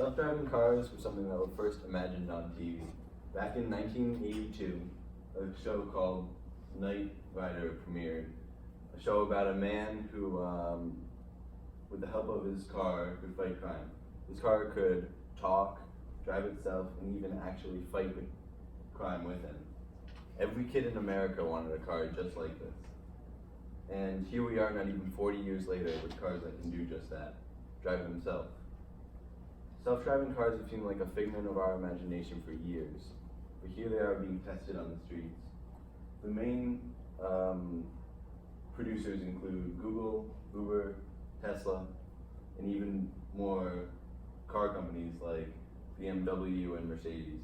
Self-driving cars were something that were first imagined on TV. Back in 1982, a show called Knight Rider premiered. A show about a man who, with the help of his car, could fight crime. His car could talk, drive itself, and even actually fight with crime with him. Every kid in America wanted a car just like this. And here we are not even 40 years later with cars that can do just that, drive themselves. Self-driving cars have seemed like a figment of our imagination for years, but here they are being tested on the streets. The main producers include Google, Uber, Tesla, and even more car companies like BMW and Mercedes.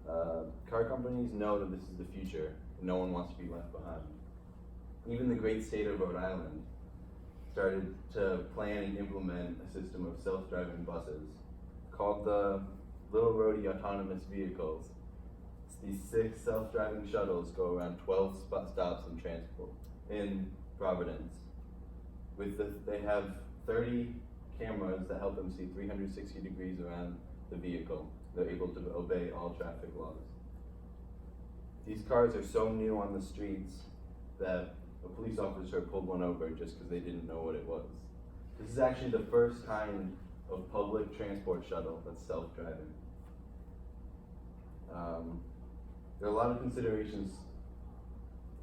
Car companies know that this is the future, and no one wants to be left behind. Even the great state of Rhode Island started to plan and implement a system of self-driving buses called the Little Roadie Autonomous Vehicles. These 6 self-driving shuttles go around 12 stops in Providence. They have 30 cameras that help them see 360 degrees around the vehicle. They're able to obey all traffic laws. These cars are so new on the streets that a police officer pulled one over just because they didn't know what it was. This is actually the first kind of public transport shuttle that's self-driving. There are a lot of considerations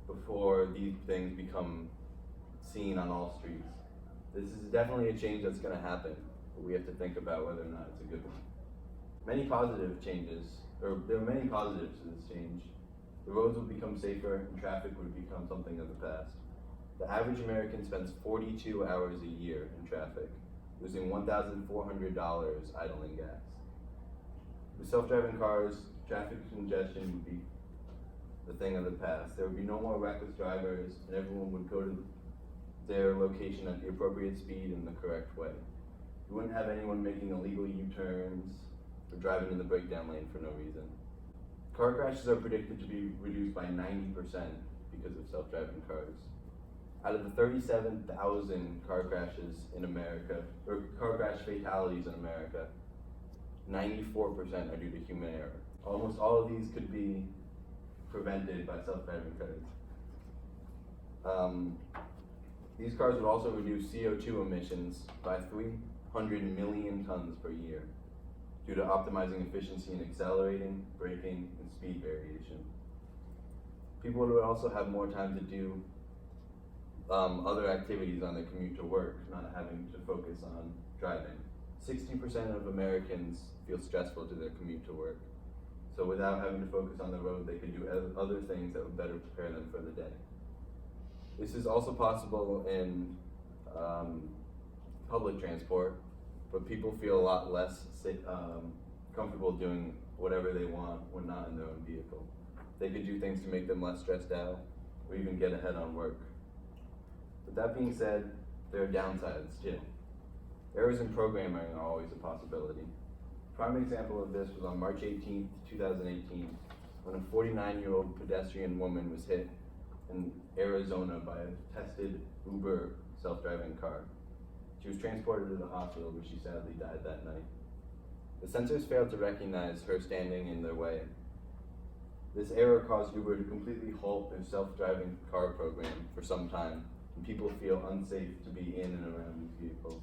before these things become seen on all streets. This is definitely a change that's going to happen, but we have to think about whether or not it's a good one. There are many positives to this change. The roads will become safer and traffic would become something of the past. The average American spends 42 hours a year in traffic, losing $1,400 idling gas. With self-driving cars, traffic congestion would be the thing of the past. There would be no more reckless drivers, and everyone would go to their location at the appropriate speed in the correct way. You wouldn't have anyone making illegal U-turns or driving in the breakdown lane for no reason. Car crashes are predicted to be reduced by 90% because of self-driving cars. Out of the 37,000 car crashes in America, or car crash fatalities in America, 94% are due to human error. Almost all of these could be prevented by self-driving cars. These cars would also reduce CO2 emissions by 300 million tons per year due to optimizing efficiency in accelerating, braking, and speed variation. People would also have more time to do other activities on their commute to work, not having to focus on driving. 60% of Americans feel stressful to their commute to work. So without having to focus on the road, they could do other things that would better prepare them for the day. This is also possible in public transport, but people feel a lot less comfortable doing whatever they want when not in their own vehicle. They could do things to make them less stressed out, or even get ahead on work. With that being said, there are downsides too. Errors in programming are always a possibility. A prime example of this was on March 18, 2018, when a 49-year-old pedestrian woman was hit in Arizona by a tested Uber self-driving car. She was transported to the hospital, where she sadly died that night. The sensors failed to recognize her standing in their way. This error caused Uber to completely halt their self-driving car program for some time, and people feel unsafe to be in and around these vehicles.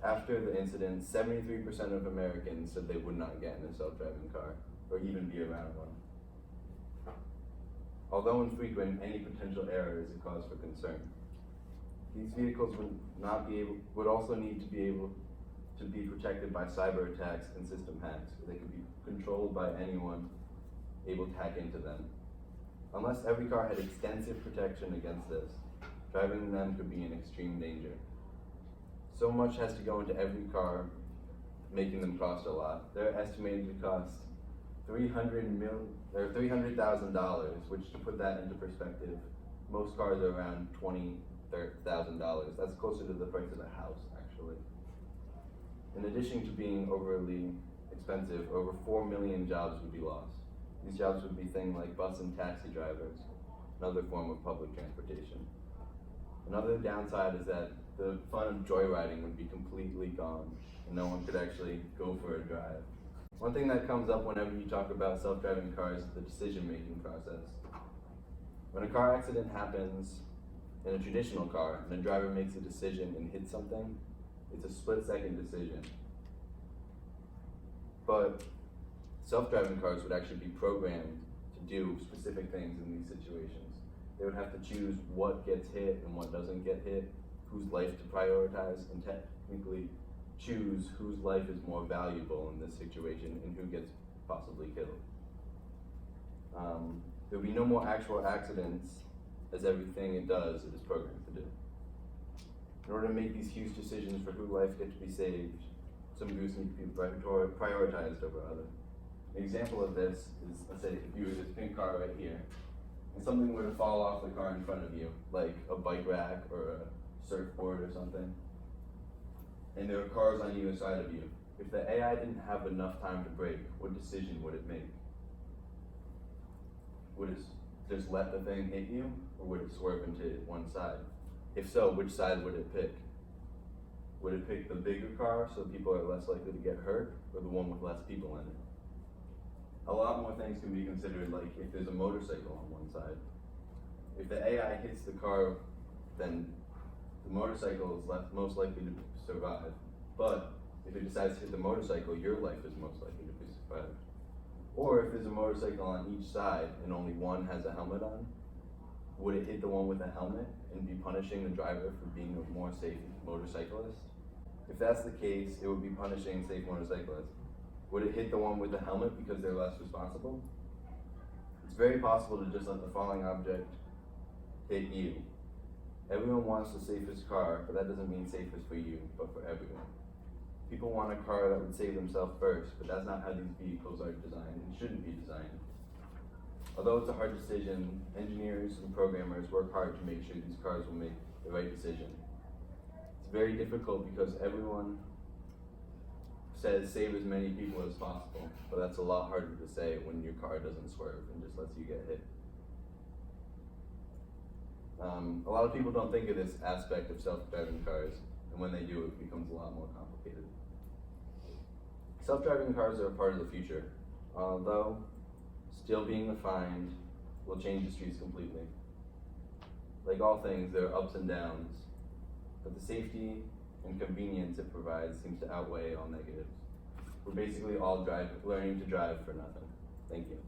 After the incident, 73% of Americans said they would not get in a self-driving car, or even be around one. Although infrequent, any potential error is a cause for concern. These vehicles would also need to be able to be protected by cyber attacks and system hacks, where they could be controlled by anyone able to hack into them. Unless every car had extensive protection against this, driving them could be in extreme danger. So much has to go into every car, making them cost a lot. They're estimated to cost $300,000, which, to put that into perspective, most cars are around $20,000. That's closer to the price of a house, actually. In addition to being overly expensive, over 4 million jobs would be lost. These jobs would be things like bus and taxi drivers, another form of public transportation. Another downside is that the fun of joyriding would be completely gone, and no one could actually go for a drive. One thing that comes up whenever you talk about self-driving cars is the decision-making process. When a car accident happens in a traditional car and a driver makes a decision and hits something, it's a split-second decision. But self-driving cars would actually be programmed to do specific things in these situations. They would have to choose what gets hit and what doesn't get hit, whose life to prioritize, and technically choose whose life is more valuable in this situation and who gets possibly killed. There will be no more actual accidents, as everything it does it is programmed to do. In order to make these huge decisions for who life gets to be saved, some groups need to be prioritized over others. An example of this is, let's say if you were this pink car right here, and something were to fall off the car in front of you, like a bike rack or a surfboard or something, and there are cars on either side of you. If the AI didn't have enough time to brake, what decision would it make? Would it just let the thing hit you, or would it swerve into one side? If so, which side would it pick? Would it pick the bigger car so people are less likely to get hurt, or the one with less people in it? A lot more things can be considered, like if there's a motorcycle on one side. If the AI hits the car, then the motorcycle is most likely to survive. But if it decides to hit the motorcycle, your life is most likely to be survived. Or if there's a motorcycle on each side and only one has a helmet on, would it hit the one with a helmet and be punishing the driver for being a more safe motorcyclist? If that's the case, it would be punishing safe motorcyclists. Would it hit the one with the helmet because they're less responsible? It's very possible to just let the falling object hit you. Everyone wants the safest car, but that doesn't mean safest for you, but for everyone. People want a car that would save themselves first, but that's not how these vehicles are designed and shouldn't be designed. Although it's a hard decision, engineers and programmers work hard to make sure these cars will make the right decision. It's very difficult because everyone says save as many people as possible, but that's a lot harder to say when your car doesn't swerve and just lets you get hit. A lot of people don't think of this aspect of self-driving cars, and when they do, it becomes a lot more complicated. Self-driving cars are a part of the future, although still being defined will change the streets completely. Like all things, there are ups and downs, but the safety and convenience it provides seems to outweigh all negatives. We're basically all learning to drive for nothing. Thank you.